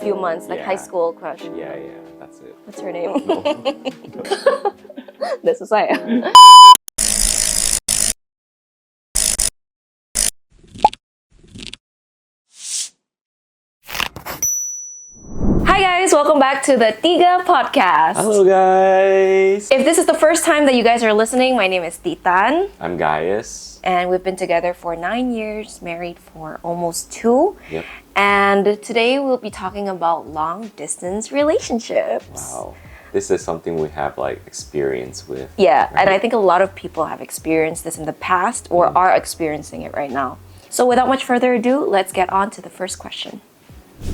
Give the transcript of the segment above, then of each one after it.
Few months, like high school crush. Yeah, that's it. What's her name? No. Udah selesai ya? Hi guys, welcome back to the Tiga podcast. Hello guys! If this is the first time that you guys are listening, my name is Titan. I'm Gaius. And we've been together for 9 years, married for almost 2. Yep. And today we'll be talking about long distance relationships. Wow. This is something we have experience with. Yeah, right? and I think a lot of people have experienced this in the past or are experiencing it right now. So without much further ado, let's get on to the first question.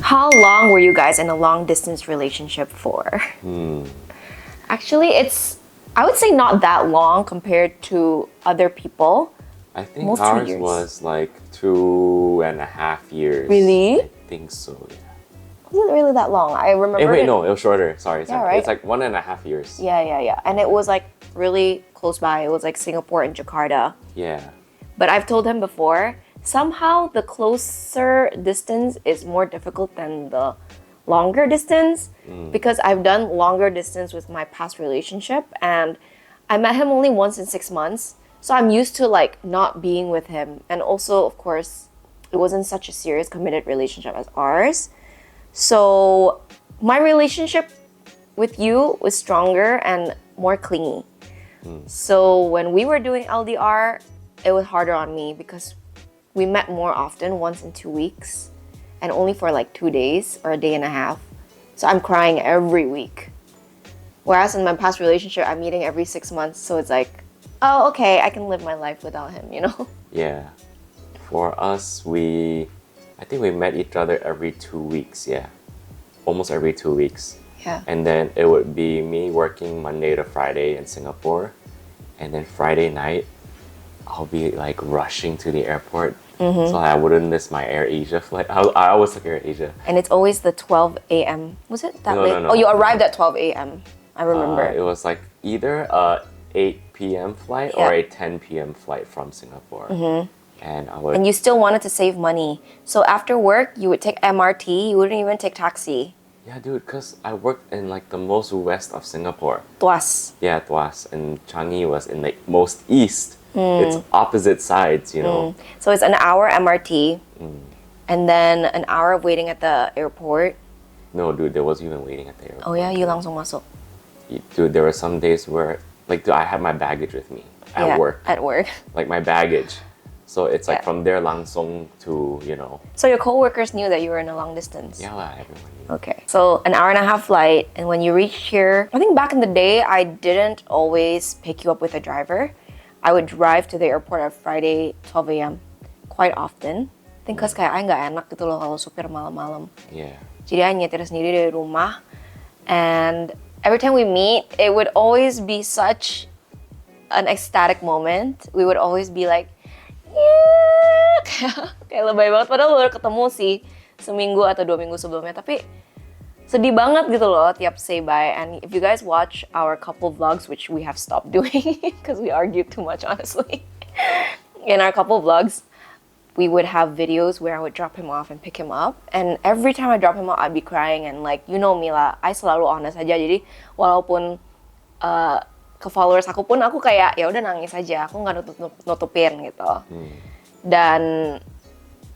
How long were you guys in a long distance relationship for? Actually, I would say not that long compared to other people. I think Almost 2 ours years. was 2.5 years. Really? I think so, yeah. Wasn't really that long. I remember. Wait, no, it was shorter. Sorry. Yeah, right? It's 1.5 years. Yeah. And it was really close by. It was Singapore and Jakarta. Yeah. But I've told him before, somehow the closer distance is more difficult than the longer distance because I've done longer distance with my past relationship and I met him only once in 6 months. So I'm used to not being with him. And also, of course, it wasn't such a serious committed relationship as ours. So my relationship with you was stronger and more clingy. So when we were doing LDR, it was harder on me because we met more often, once in 2 weeks, and only for 2 days or a day and a half. So I'm crying every week. Whereas in my past relationship, I'm meeting every 6 months. So it's oh, okay, I can live my life without him, you know? Yeah. For us, I think we met each other every 2 weeks, yeah. Almost every 2 weeks. Yeah. And then it would be me working Monday to Friday in Singapore. And then Friday night, I'll be rushing to the airport. So I wouldn't miss my Air Asia flight. I always took Air Asia. And it's always the 12 a.m. Was it that No, late? no. Oh, you arrived at 12 a.m. I remember. It was either a 8 p.m. flight or a 10 p.m. flight from Singapore. And I would... And you still wanted to save money. So after work, you would take MRT. You wouldn't even take taxi. Yeah, dude, because I worked in the most west of Singapore. Tuas. Yeah, Tuas. And Changi was in the most east. It's opposite sides, you know. So it's an hour MRT. And then an hour of waiting at the airport. No, dude, there wasn't even waiting at the airport. Oh yeah, you langsung masuk. Dude, there were some days where, dude, I had my baggage with me at work. At work. My baggage. So it's Yeah. from there langsung to, So your coworkers knew that you were in a long distance? Yeah, everyone knew. Okay. So an hour and a half flight, and when you reach here, I think back in the day, I didn't always pick you up with a driver. I would drive to the airport on Friday, 12 a.m. quite often. I think cause kayak nggak enak gitu loh kalau supir malam-malam. Yeah. Jadi I nyetir sendiri dari rumah. And every time we meet, it would always be such an ecstatic moment. We would always be like, yeah! kayak lebay banget. Padahal baru ketemu sih seminggu atau 2 minggu sebelumnya. Tapi sedih banget gitu loh tiap say bye. And if you guys watch our couple vlogs, which we have stopped doing because we argued too much, honestly. In our couple vlogs, we would have videos where I would drop him off and pick him up. And every time I drop him off, I'd be crying. And you know me lah, I selalu honest aja. Jadi walaupun ke followers aku pun aku kayak ya udah nangis aja. Aku nggak nutupin gitu. Dan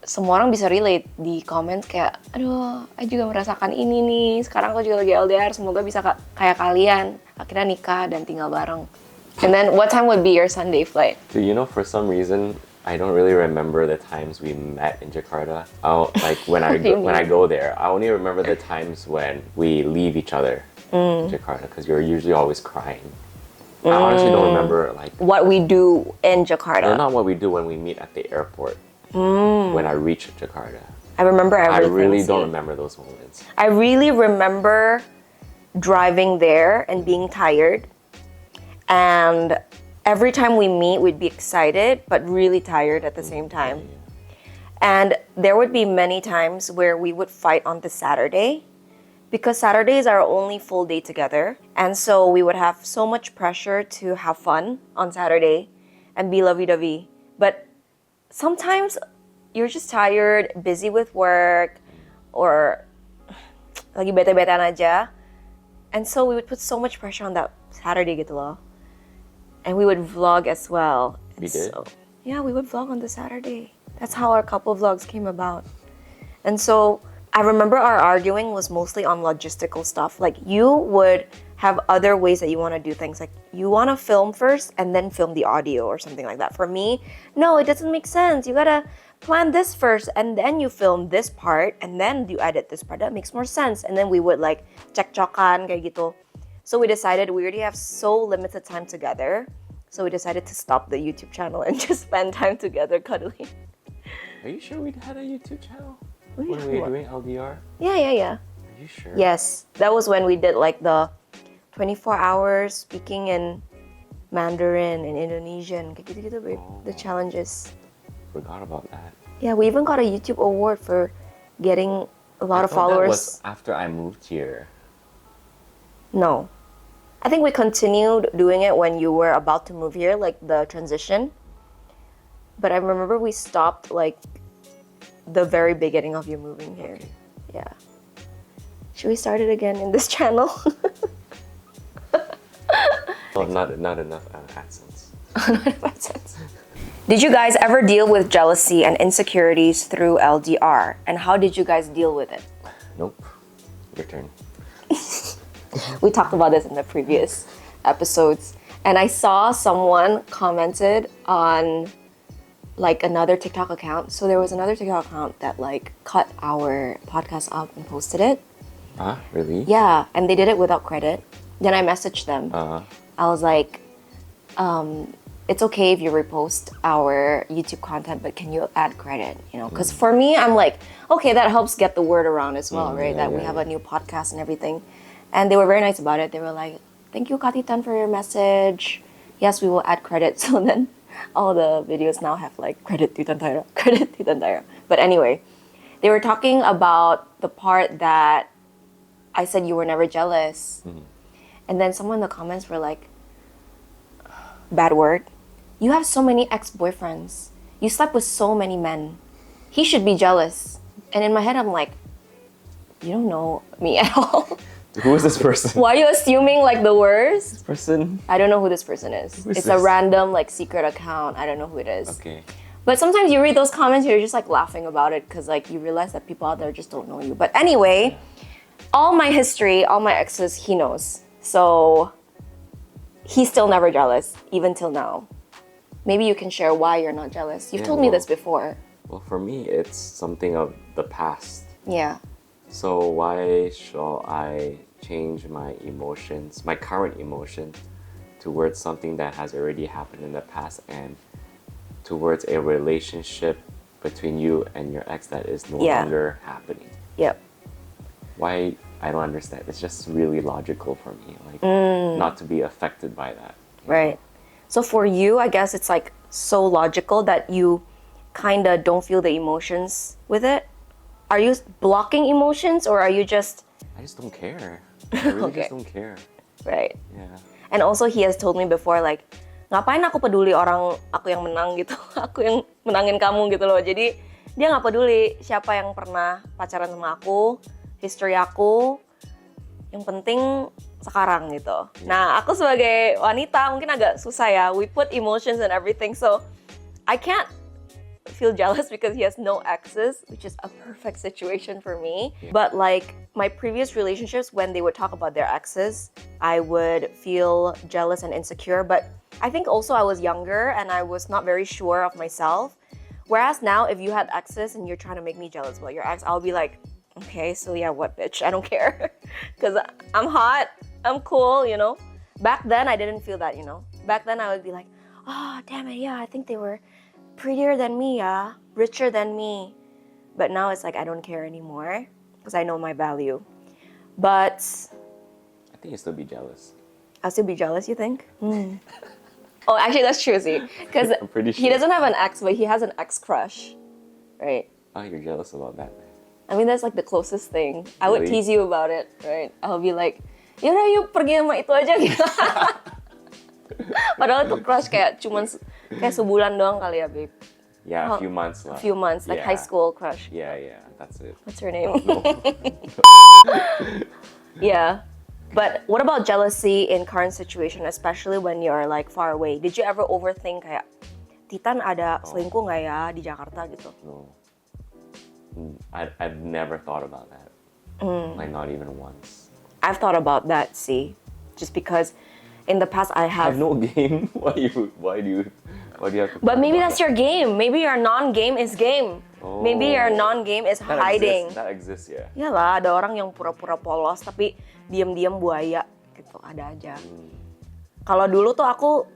semua orang bisa relate di comment kayak, aduh, aku juga merasakan ini nih. Sekarang aku juga lagi LDR, semoga bisa kayak kalian. Akhirnya nikah dan tinggal bareng. And then, what time would be your Sunday flight? Dude, for some reason, I don't really remember the times we met in Jakarta. When I go there, I only remember the times when we leave each other in Jakarta because you're usually always crying. I honestly don't remember What we do in Jakarta. No, not what we do when we meet at the airport. When I reach Jakarta. I remember everything. I really don't remember those moments. I really remember driving there and being tired. And every time we meet, we'd be excited, but really tired at the same time. And there would be many times where we would fight on the Saturday because Saturday is our only full day together. And so we would have so much pressure to have fun on Saturday and be lovey-dovey. But sometimes you're just tired, busy with work, or lagi bete-betean aja. And so we would put so much pressure on that Saturday gitu loh. And we would vlog as well. We did? So, yeah, we would vlog on the Saturday. That's how our couple vlogs came about. And so I remember our arguing was mostly on logistical stuff. Like you would have other ways that you want to do things. Like you want to film first and then film the audio or something like that. For me, no, it doesn't make sense. You gotta plan this first and then you film this part and then you edit this part. That makes more sense. And then we would like cek-cokan kayak gitu. So we decided we already have so limited time together. So we decided to stop the YouTube channel and just spend time together cuddling. Are you sure we had a YouTube channel? When we were doing LDR? Yeah. Are you sure? Yes, that was when we did like the 24 hours speaking in Mandarin and Indonesian, kayak gitu-gitu, babe. The challenges. Forgot about that. Yeah, we even got a YouTube award for getting a lot of followers. That was after I moved here. No. I think we continued doing it when you were about to move here, like the transition. But I remember we stopped like the very beginning of you moving here. Okay. Yeah. Should we start it again in this channel? Well, not enough AdSense. Not enough AdSense. Did you guys ever deal with jealousy and insecurities through LDR? And how did you guys deal with it? Nope. Your turn. We talked about this in the previous episodes. And I saw someone commented on like another TikTok account. So there was another TikTok account that like cut our podcast up and posted it. Really? Yeah, and they did it without credit. Then I messaged them. I was like, it's okay if you repost our YouTube content, but can you add credit? You know, because for me, I'm like, okay, that helps get the word around as well, right? That we have a new podcast and everything. And they were very nice about it. They were like, thank you, Katitan, for your message. Yes, we will add credit. So then all the videos now have like credit to Tantara, credit to Tantara. But anyway, they were talking about the part that I said you were never jealous. And then someone in the comments were like, bad word. You have so many ex-boyfriends. You slept with so many men. He should be jealous. And in my head, I'm like, you don't know me at all. Who is this person? Why are you assuming like the worst? This person? I don't know who this person is. It's a random like secret account. I don't know who it is. Okay. But sometimes you read those comments, you're just like laughing about it because like you realize that people out there just don't know you. But anyway, all my history, all my exes, he knows. So he's still never jealous, even till now. Maybe you can share why you're not jealous. You've told me this before. Well, for me, it's something of the past. Yeah. So why shall I change my emotions, my current emotion, towards something that has already happened in the past and towards a relationship between you and your ex that is no longer happening? Yep. Why? I don't understand. It's just really logical for me, like not to be affected by that. Right. So for you, I guess it's like so logical that you kind of don't feel the emotions with it. Are you blocking emotions or are you just... I just don't care. I really just don't care. Right. Yeah. And also he has told me before like, ngapain aku peduli orang aku yang menang gitu, aku yang menangin kamu gitu loh. Jadi dia nggak peduli siapa yang pernah pacaran sama aku, history aku, yang penting sekarang gitu. Nah aku sebagai wanita mungkin agak susah ya, we put emotions and everything, so I can't feel jealous because he has no exes, which is a perfect situation for me. But like my previous relationships, when they would talk about their exes, I would feel jealous and insecure. But I think also I was younger and I was not very sure of myself. Whereas now, if you had exes and you're trying to make me jealous about your ex, I'll be like, okay, so yeah, what bitch? I don't care. Because I'm hot, I'm cool, you know? Back then, I didn't feel that, you know? Back then, I would be like, oh, damn it, yeah, I think they were prettier than me, yeah, richer than me. But now it's like I don't care anymore because I know my value. But I think you'll still be jealous. I'll still be jealous, you think? Oh, actually, that's true, see, because I'm pretty sure. he doesn't have an ex, but he has an ex crush, right? Oh, you're jealous about that. I mean, that's like the closest thing. I would tease you about it, right? I'll be like, yaudah yuk pergi sama itu aja gitu. Padahal itu crush kayak cuman kayak sebulan doang kali ya, babe. Yeah, a few months A left. few months, like high school crush. Yeah, that's it. What's her name? Yeah. But what about jealousy in current situation, especially when you're like far away? Did you ever overthink kayak, Titan ada selingkuh nggak ya di Jakarta gitu? No. I've never thought about that. Like not even once. I've thought about that, see. Just because in the past I I have have... no game. Why do you have to But maybe think that's about your game. Maybe your non-game is game. Maybe your non-game is that? hiding. That exists, yeah. Iyalah, ada orang yang pura-pura polos tapi diam-diam buaya gitu, ada aja. Kalau dulu tuh aku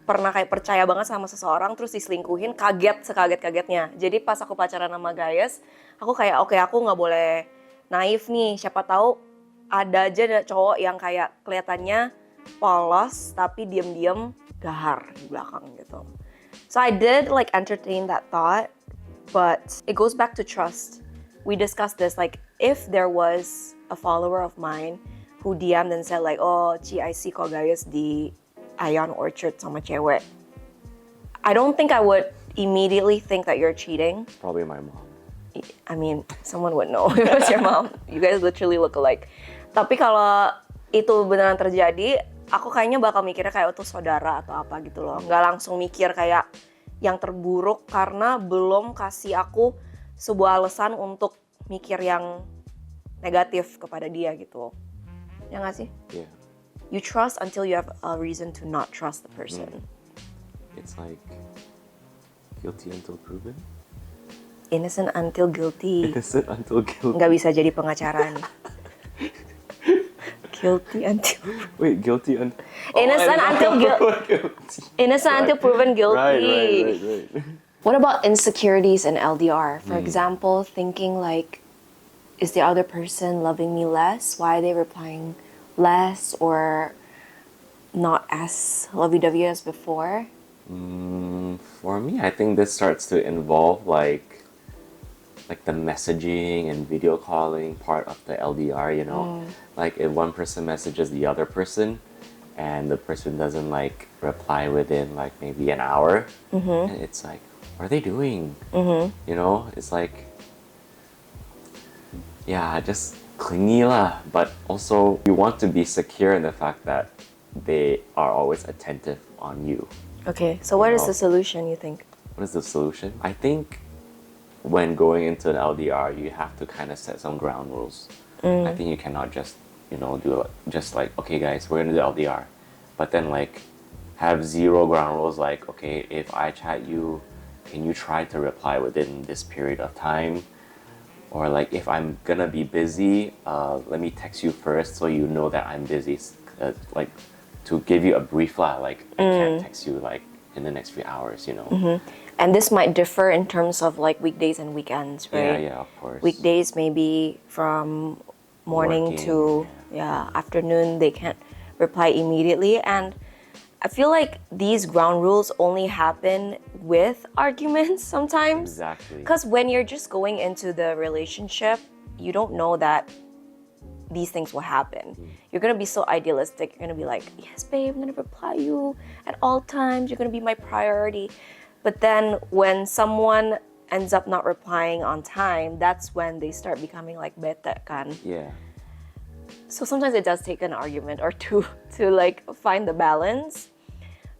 pernah kayak percaya banget sama seseorang terus diselingkuhin, kaget sekaget-kagetnya. Jadi pas aku pacaran sama Gaius, aku kayak oke, aku nggak boleh naif nih. Siapa tahu ada aja cowok yang kayak kelihatannya polos tapi diam-diam gahar di belakang gitu. So I did like entertain that thought, but it goes back to trust. We discussed this, like if there was a follower of mine who DM'd and said like, oh, Ci, I see kok Gaius di Ion Orchard sama cewek. I don't think I would immediately think that you're cheating. Probably my mom. I mean, someone would know if it was your mom. You guys literally look alike. Tapi kalau itu beneran terjadi, aku kayaknya bakal mikirnya kayak itu saudara atau apa gitu loh. Nggak langsung mikir kayak yang terburuk karena belum kasih aku sebuah alasan untuk mikir yang negatif kepada dia gitu. Ya nggak sih? Yeah. You trust until you have a reason to not trust the person. It's like guilty until proven. Innocent until guilty. Innocent until guilty. Nggak bisa jadi pengacara nih. Guilty until... Wait, guilty until... Innocent until guilty. Innocent until proven guilty. Right. What about insecurities in LDR? For example, thinking like, is the other person loving me less? Why are they replying less or not as lovey-dovey as before? For me, I think this starts to involve like the messaging and video calling part of the LDR, you know? Like if one person messages the other person and the person doesn't like reply within like maybe an hour, and it's like, what are they doing? You know, it's like, yeah, just clingy lah. But also you want to be secure in the fact that they are always attentive on you. Okay, so what is the solution, you think? What is the solution? I think when going into an LDR, you have to kind of set some ground rules. I think you cannot just, you know, do just like, okay guys, we're gonna do LDR. But then like have zero ground rules like, okay, if I chat you, can you try to reply within this period of time? Or like if I'm gonna be busy, let me text you first so you know that I'm busy. Like to give you a brief lah, like I can't text you like in the next few hours, you know. And this might differ in terms of like weekdays and weekends, right? Yeah, of course. Weekdays maybe from morning Working, to afternoon, they can't reply immediately. And I feel like these ground rules only happen with arguments sometimes. Exactly. Because when you're just going into the relationship, you don't know that these things will happen. You're gonna be so idealistic. You're gonna be like, yes, babe, I'm gonna reply you at all times. You're gonna be my priority. But then when someone ends up not replying on time, that's when they start becoming like bete kan. Yeah. So sometimes it does take an argument or two to like find the balance.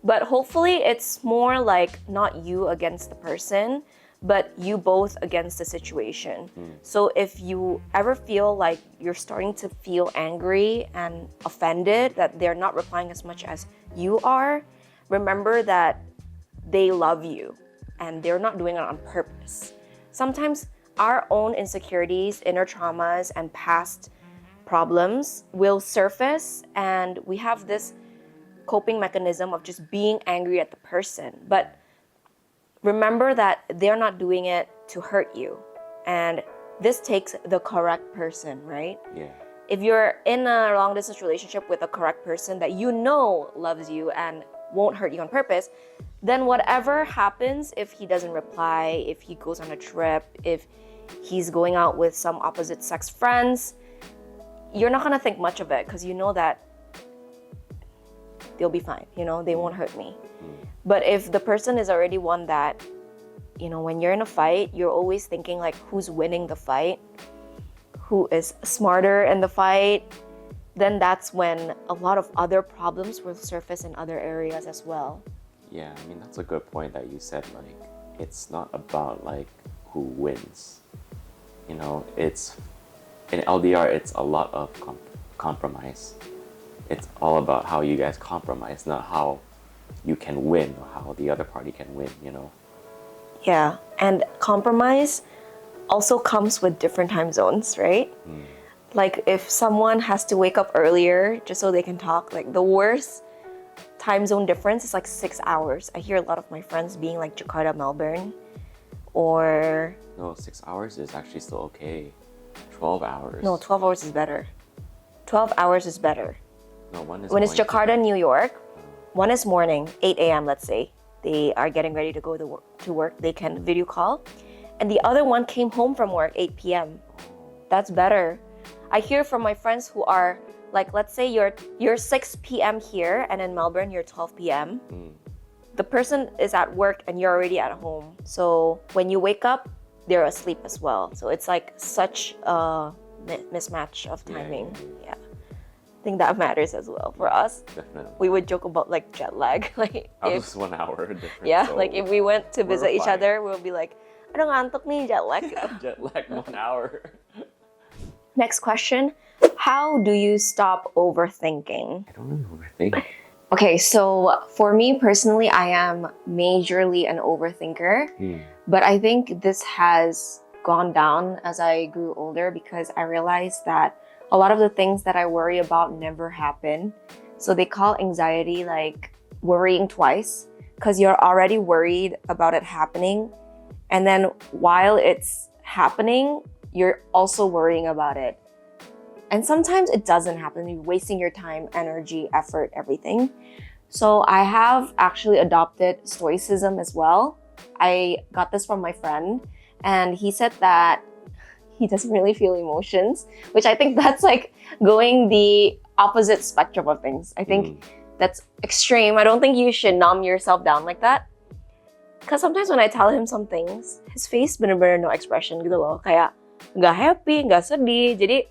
But hopefully it's more like not you against the person, but you both against the situation. So if you ever feel like you're starting to feel angry and offended that they're not replying as much as you are, remember that they love you and they're not doing it on purpose. Sometimes our own insecurities, inner traumas, and past problems will surface, and we have this coping mechanism of just being angry at the person. But remember that they're not doing it to hurt you. And this takes the correct person, right? Yeah. If you're in a long distance relationship with a correct person that you know loves you and won't hurt you on purpose, then whatever happens, if he doesn't reply, if he goes on a trip, if he's going out with some opposite sex friends, you're not gonna think much of it because you know that they'll be fine, you know, they won't hurt me. But if the person is already one that, you know, when you're in a fight, you're always thinking like who's winning the fight, who is smarter in the fight, then that's when a lot of other problems will surface in other areas as well. Yeah, I mean, that's a good point that you said. Like, it's not about like who wins. You know, it's in LDR, it's a lot of compromise. It's all about how you guys compromise, not how you can win or how the other party can win, you know? Yeah, and compromise also comes with different time zones, right? Like if someone has to wake up earlier just so they can talk, like the worst time zone difference is like 6 hours. I hear a lot of my friends being like Jakarta, Melbourne, or... No, 6 hours is actually still okay. 12 hours. No, 12 hours is better. 12 hours is better. No, one is When it's morning. Jakarta, New York, one is morning, 8 a.m. let's say. They are getting ready to go to work. They can video call. And the other one came home from work 8 p.m. That's better. I hear from my friends who are like, let's say you're 6 p.m. here and in Melbourne you're 12 p.m. The person is at work and you're already at home. So when you wake up, they're asleep as well. So it's like such a mismatch of timing. Yeah. I think that matters as well for us. Definitely. We would joke about like jet lag. Like Ours is 1 hour difference. yeah, so like if we went to visit each fine. other, we'll be like, aduh ngantuk nih, jet lag. Jet lag 1 hour. Next question. How do you stop overthinking? I don't really overthink. Okay, so for me personally, I am majorly an overthinker. But I think this has gone down as I grew older because I realized that a lot of the things that I worry about never happen. So they call anxiety like worrying twice because you're already worried about it happening. And then while it's happening, you're also worrying about it. And sometimes it doesn't happen. You're wasting your time, energy, effort, everything. So I have actually adopted stoicism as well. I got this from my friend, and he said that he doesn't really feel emotions, which I think that's like going the opposite spectrum of things. I think that's extreme. I don't think you should numb yourself down like that. Because sometimes when I tell him some things, his face bener-bener no expression gitu loh. Kayak nggak happy, nggak sedih. Jadi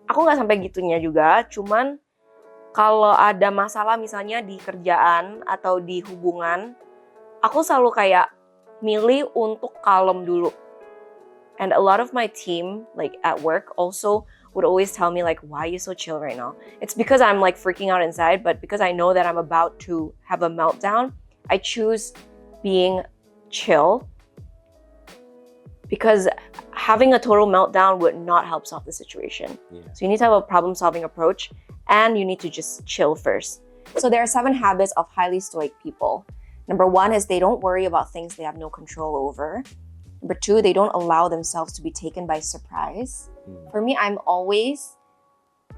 aku nggak sampai gitunya juga. Cuman kalau ada masalah misalnya di kerjaan atau di hubungan, aku selalu kayak milih untuk kalem dulu. And a lot of my team, like at work, also would always tell me like, why are you so chill right now? It's because I'm like freaking out inside, but because I know that I'm about to have a meltdown, I choose being chill. Because having a total meltdown would not help solve the situation. So you need to have a problem-solving approach, and you need to just chill first. So there are 7 habits of highly stoic people. Number 1 is they don't worry about things they have no control over. Number 2, they don't allow themselves to be taken by surprise. For me, I'm always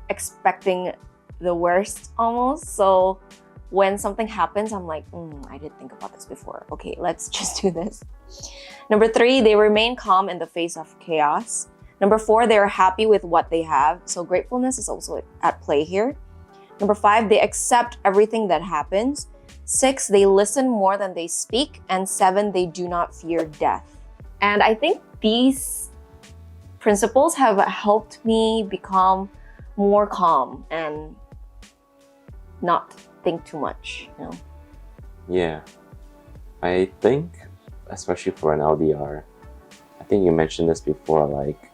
expecting the worst almost. So when something happens, I'm like, I did think about this before. Okay, let's just do this. Number 3, they remain calm in the face of chaos. Number 4, they're happy with what they have. So gratefulness is also at play here. Number 5, they accept everything that happens. 6, they listen more than they speak. And 7, they do not fear death. And I think these principles have helped me become more calm and not think too much, you know? Yeah. I think, especially for an LDR, I think you mentioned this before, like,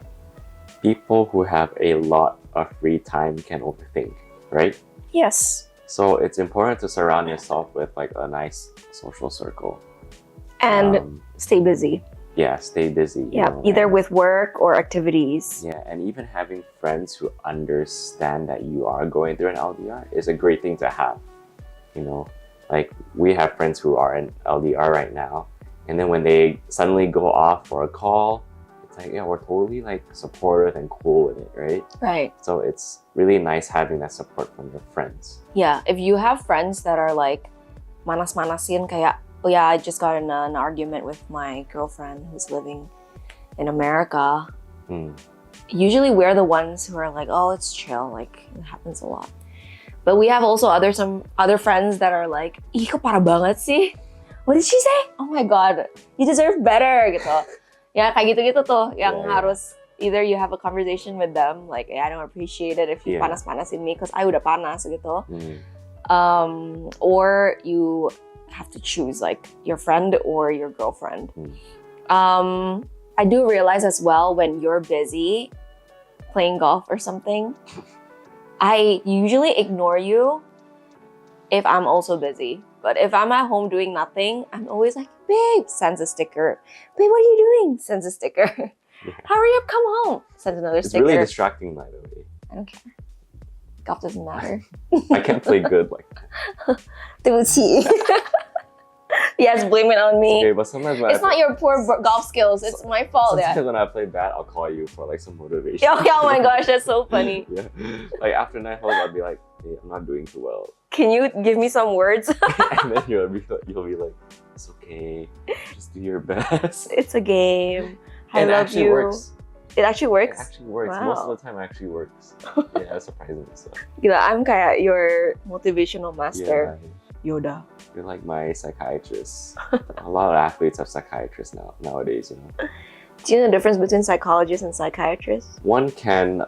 people who have a lot of free time can overthink, right? Yes. So it's important to surround yourself with like a nice social circle. And stay busy. Yeah, stay busy. Yeah, either with work or activities. Yeah, and even having friends who understand that you are going through an LDR is a great thing to have. You know, like we have friends who are in LDR right now, and then when they suddenly go off for a call, it's like, yeah, we're totally like supportive and cool with it, right? Right. So it's really nice having that support from your friends. Yeah, if you have friends that are like manas-manasin kayak, oh yeah, I just got in an argument with my girlfriend who's living in America. Usually we're the ones who are like, oh, it's chill, like it happens a lot. But we have also some other friends that are like, ih kok parah banget sih? What did she say? Oh my god, you deserve better gitu. Ya kayak gitu-gitu tuh yang harus either you have a conversation with them like, I don't appreciate it if you panas-panasin me because I udah panas gitu. Or you have to choose like your friend or your girlfriend. I do realize as well when you're busy playing golf or something, I usually ignore you if I'm also busy. But if I'm at home doing nothing, I'm always like, babe, sends a sticker. Babe, what are you doing? Sends a sticker. Hurry up, come home. Sends another sticker. It's really distracting, by the way. I don't care. Golf doesn't matter. I can't play good like that. 对不起. Yes, blame it on me. Okay, but sometimes when it's not your poor golf skills. It's my fault. Sometimes when I play bad, I'll call you for like some motivation. Oh my gosh, that's so funny. Yeah, like after 9 holes, I'll be like, hey, I'm not doing too well. Can you give me some words? And then you'll be like, it's okay, just do your best. It's a game. I and love you. Works. It actually works? It actually works. Wow. Most of the time it actually works. Yeah, surprisingly so. Gila, I'm kayak your motivational master. Yeah. Yoda. You're like my psychiatrist. A lot of athletes have psychiatrists nowadays, you know. Do you know the difference between psychologists and psychiatrists? One can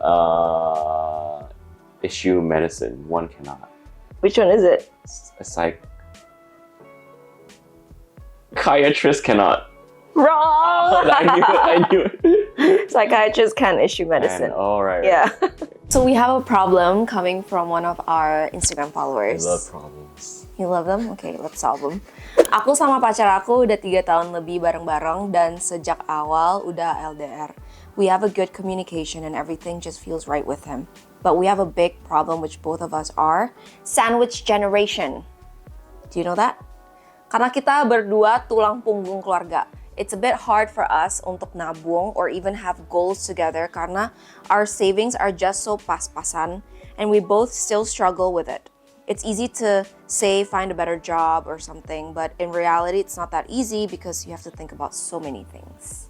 issue medicine, one cannot. Which one is it? A psychiatrist cannot. Wrong! I knew it. Psychiatrists can issue medicine. Alright. Yeah. So we have a problem coming from one of our Instagram followers. I love problems. You love them? Okay, let's solve them. Aku sama pacar aku udah 3 tahun lebih bareng-bareng dan sejak awal udah LDR. We have a good communication and everything just feels right with him. But we have a big problem which both of us are sandwich generation. Do you know that? Karena kita berdua tulang punggung keluarga. It's a bit hard for us untuk nabung or even have goals together karena our savings are just so pas-pasan and we both still struggle with it. It's easy to say find a better job or something, but in reality it's not that easy because you have to think about so many things.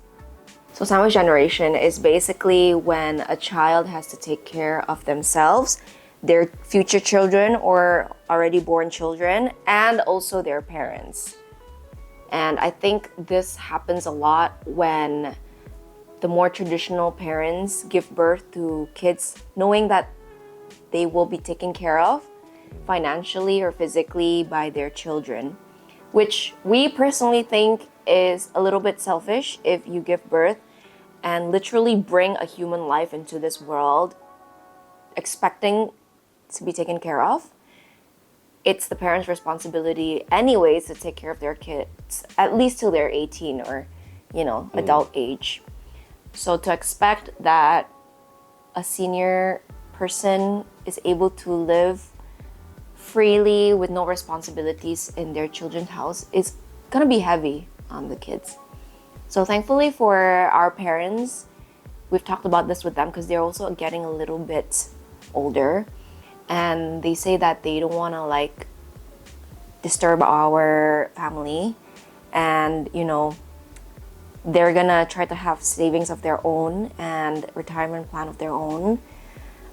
So sandwich generation is basically when a child has to take care of themselves, their future children or already born children, and also their parents. And I think this happens a lot when the more traditional parents give birth to kids knowing that they will be taken care of financially or physically by their children, which we personally think is a little bit selfish if you give birth and literally bring a human life into this world expecting to be taken care of. It's the parents' responsibility anyways to take care of their kids, at least till they're 18 or, adult age. So to expect that a senior person is able to live freely with no responsibilities in their children's house is gonna be heavy on the kids. So thankfully for our parents, we've talked about this with them because they're also getting a little bit older. And they say that they don't want to disturb our family and they're gonna try to have savings of their own and retirement plan of their own.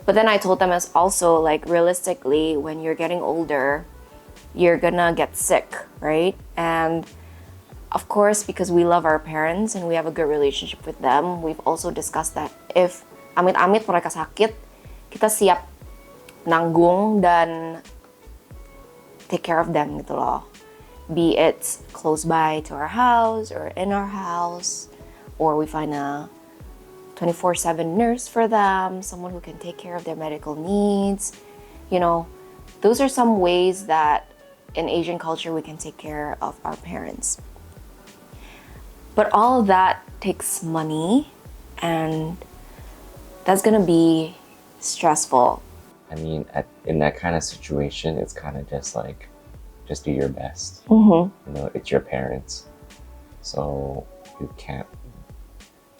But then I told them as also realistically when you're getting older you're gonna get sick, right? And of course because we love our parents and we have a good relationship with them, we've also discussed that if amit-amit mereka sakit, kita siap nanggung dan take care of them gitu loh. Be it close by to our house or in our house, or we find a 24/7 nurse for them, someone who can take care of their medical needs. Those are some ways that in Asian culture we can take care of our parents. But all of that takes money and that's gonna be stressful. I mean, in that kind of situation, it's kind of just just do your best. It's your parents. So you can't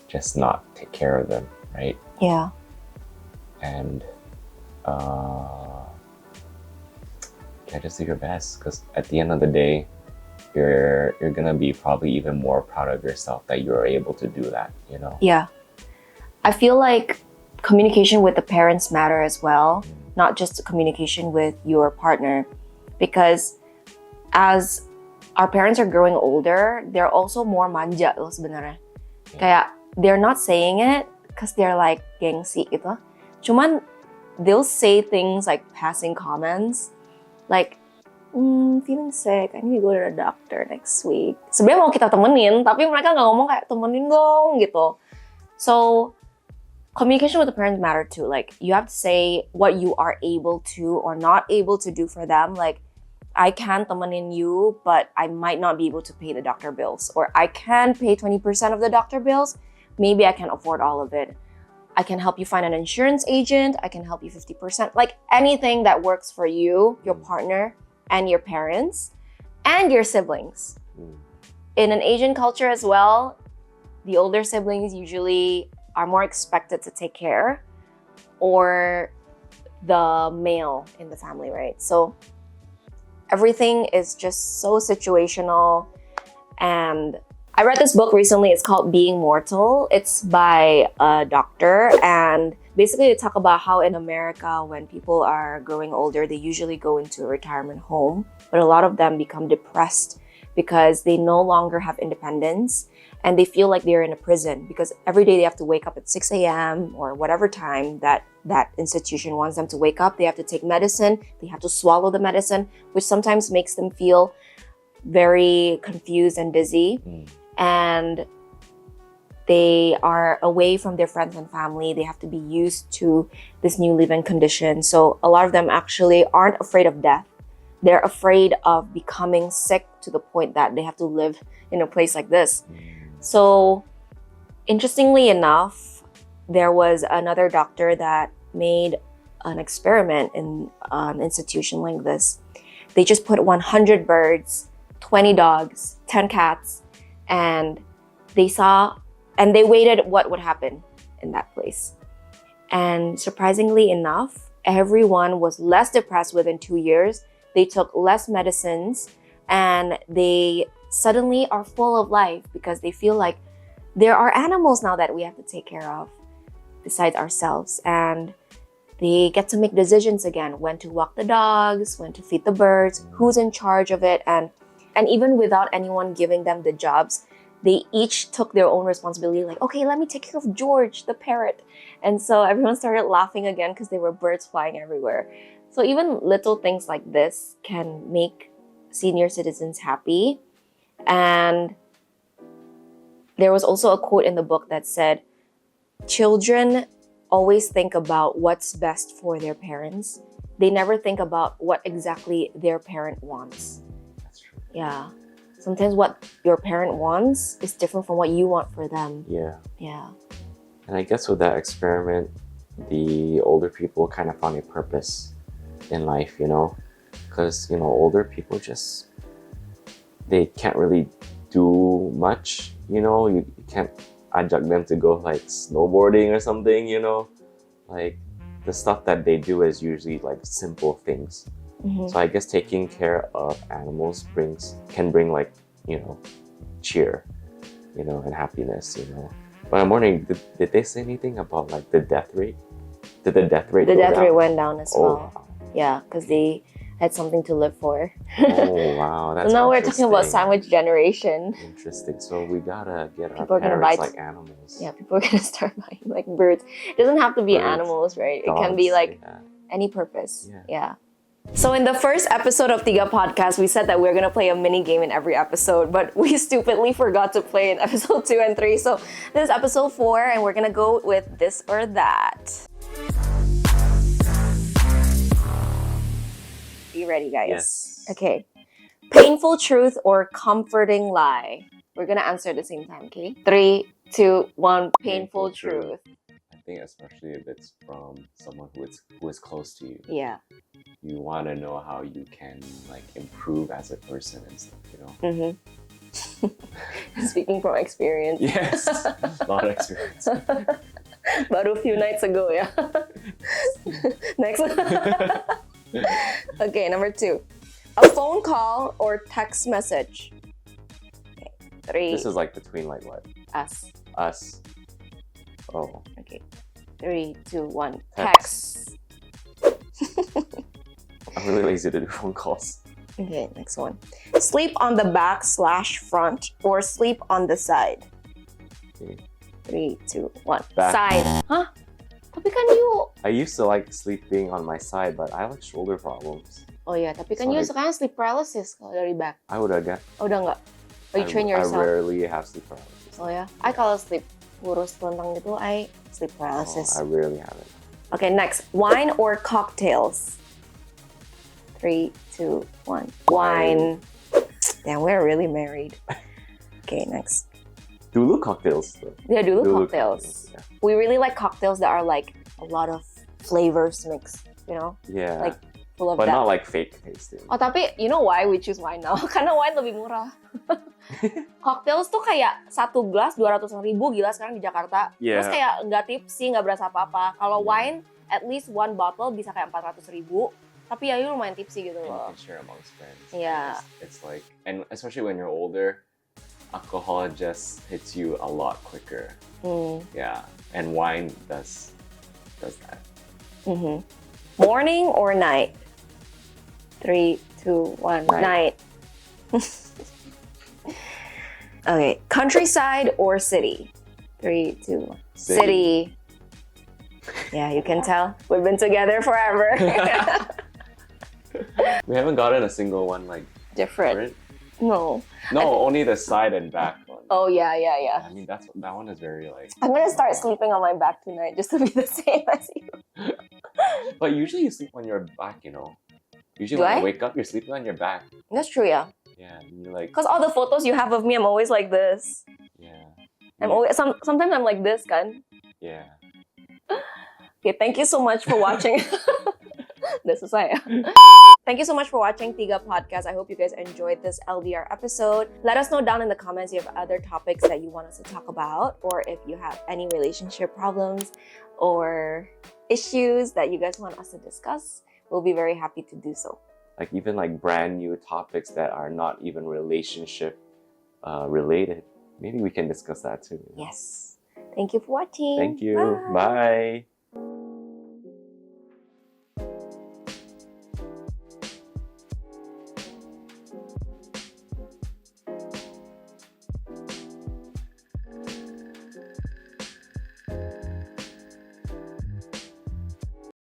just not take care of them, right? Yeah. And just do your best because at the end of the day, you're gonna be probably even more proud of yourself that you were able to do that, Yeah. I feel like communication with the parents matter as well, not just communication with your partner, because as our parents are growing older, they're also more manja loh sebenarnya. Kayak they're not saying it, because they're like gengsi gitu. Cuman they'll say things like passing comments like feeling sick, I need to go to the doctor next week. Sebenarnya mau kita temenin, tapi mereka nggak ngomong kayak temenin dong gitu. So communication with the parents matter too. Like you have to say what you are able to or not able to do for them. Like I can temenin you, but I might not be able to pay the doctor bills. Or I can pay 20% of the doctor bills. Maybe I can afford all of it. I can help you find an insurance agent. I can help you 50%. Like anything that works for you, your partner, and your parents, and your siblings. In an Asian culture as well, the older siblings usually are more expected to take care, or the male in the family, right? So everything is just so situational. And I read this book recently. It's called Being Mortal. It's by a doctor, and basically they talk about how in America, when people are growing older, they usually go into a retirement home, but a lot of them become depressed because they no longer have independence, and they feel like they're in a prison because every day they have to wake up at 6 a.m. or whatever time that institution wants them to wake up. They have to take medicine. They have to swallow the medicine, which sometimes makes them feel very confused and dizzy. And they are away from their friends and family. They have to be used to this new living condition. So a lot of them actually aren't afraid of death. They're afraid of becoming sick to the point that they have to live in a place like this. So interestingly enough, there was another doctor that made an experiment in an institution like this. They just put 100 birds, 20 dogs, 10 cats, and they waited what would happen in that place. And surprisingly enough, everyone was less depressed within 2 years. They took less medicines, and they suddenly are full of life because they feel like there are animals now that we have to take care of besides ourselves. And they get to make decisions again, when to walk the dogs, when to feed the birds, who's in charge of it. And even without anyone giving them the jobs, they each took their own responsibility, like, okay, let me take care of George, the parrot. And so everyone started laughing again because there were birds flying everywhere. So even little things like this can make senior citizens happy. And there was also a quote in the book that said, children always think about what's best for their parents. They never think about what exactly their parent wants. That's true. Yeah. Sometimes what your parent wants is different from what you want for them. Yeah. Yeah. And I guess with that experiment, the older people kind of found a purpose in life, you know? Because, you know, older people just, they can't really do much, you know? You can't adjust them to go like snowboarding or something, you know? Like the stuff that they do is usually like simple things. So I guess taking care of animals can bring like, you know, cheer, you know, and happiness, you know. But I'm wondering, did they say anything about like the death rate? Did the death rate go down? The death rate went down as well. Wow. Yeah, because they had something to live for. Oh, wow. That's So now we're talking about sandwich generation. Interesting. So we gotta get People our parents like animals. Yeah, people are gonna start buying like birds. It doesn't have to be animals, right? Dogs, it can be like any purpose. Yeah. So in the first episode of Tiga Podcast, we said that we're gonna play a mini game in every episode, but we stupidly forgot to play in episode 2 and 3. So this is episode 4, and we're gonna go with this or that. You ready, guys? Yes. Okay. Painful truth or comforting lie? We're gonna answer at the same time, okay? 3, 2, 1. Painful truth. I think especially if it's from someone who is close to you. Yeah. You want to know how you can like improve as a person and stuff, you know? Speaking from experience. Yes, a lot of experience. Baru a few nights ago, yeah. Next. Okay, number 2. A phone call or text message? Okay, 3. This is like between like what? Us. Oh. Okay. 3, 2, 1. Text. I'm really lazy to do phone calls. Okay, next one. Sleep on the back/front or sleep on the side? Okay. 3, 2, 1. Back. Side. Hah? Tapi kan you... I used to like sleeping on my side, but I have like shoulder problems. Oh iya, tapi kan you sekarang sleep paralysis kalau dari back. I would get. Oh, udah nggak? Oh, you train I yourself? rarely have sleep paralysis. Oh ya? I kalau sleep ngurus tentang gitu, I sleep paralysis. I rarely have it. Okay, next. Wine or cocktails? 3, 2, 1. Wine. Damn, we're really married. Okay, next. Dulu cocktails though. Yeah, dulu cocktails. Yeah. We really like cocktails that are like a lot of flavors mixed, you know? Yeah. Like full of but that. not like fake tasting. Oh, tapi you know why we choose wine now? Karena wine lebih murah. Cocktails tuh kayak satu gelas 200.000, gila sekarang di Jakarta. Yeah. Terus kayak nggak tipsy, nggak berasa apa-apa. Kalau wine, at least one bottle bisa kayak 400.000. Tapi ya lumayan tipsy gitu And you loh. can share amongst friends. Yeah. It's like, and especially when you're older, alcohol just hits you a lot quicker. Yeah, and wine does that. Mm-hmm. Morning or night? 3, 2, 1. Night. Okay, countryside or city? 3, 2, 1. City. Yeah, you can tell. We've been together forever. We haven't gotten a single one like Different. No. No, only the side and back one. Oh yeah. I mean, that one is very like. I'm gonna start sleeping on my back tonight just to be the same as you. But usually you sleep on your back, you know. Usually Do when I? you wake up, you're sleeping on your back. That's true, yeah. Yeah, and you're like. Because all the photos you have of me, I'm always like this. Yeah. I'm always sometimes I'm like this, kan? Yeah. Okay, thank you so much for watching. This is saya. Thank you so much for watching Tiga Podcast. I hope you guys enjoyed this LDR episode. Let us know down in the comments if you have other topics that you want us to talk about, or if you have any relationship problems or issues that you guys want us to discuss. We'll be very happy to do so. Like even like brand new topics that are not even relationship related. Maybe we can discuss that too. Yes. Thank you for watching. Thank you. Bye. Bye.